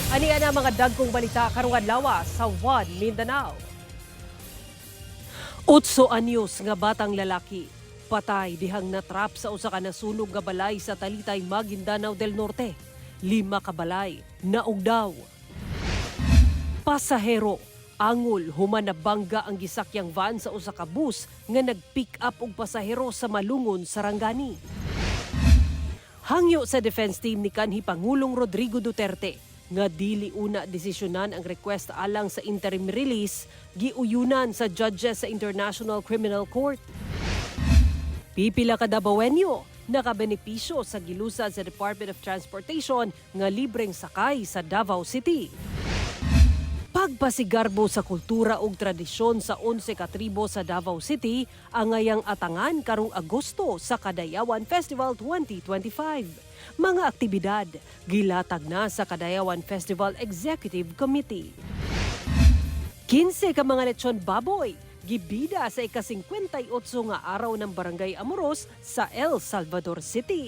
Ani na mga dagkong balita karong adlaw sa Mindanao. 8 anyos nga batang lalaki patay dihang natrap sa usa ka nasunog nga balay sa Talitay, Maguindanao del Norte. 5 ka balay naugdaw. Pasahero angol human nabangga ang gisakyang van sa usa ka bus nga nag-pick up og pasahero sa Malungon, Sarangani. Hangyo sa defense team ni kanhi Pangulong Rodrigo Duterte nga dili una desisyonan ang request alang sa interim release, giuyunan sa judges sa International Criminal Court. Pipila ka Davaoenyo nakabenepisyo sa gilusad sa Department of Transportation nga libreng sakay sa Davao City. Pagpasigarbo sa kultura ug tradisyon sa 11 ka tribo sa Davao City ang ngayang atangan karong Agosto sa Kadayawan Festival 2025. Mga aktibidad gilatag na sa Kadayawan Festival Executive Committee. 15 ka mga lechon baboy gibida sa ika-58 nga araw ng Barangay Amoros sa El Salvador City.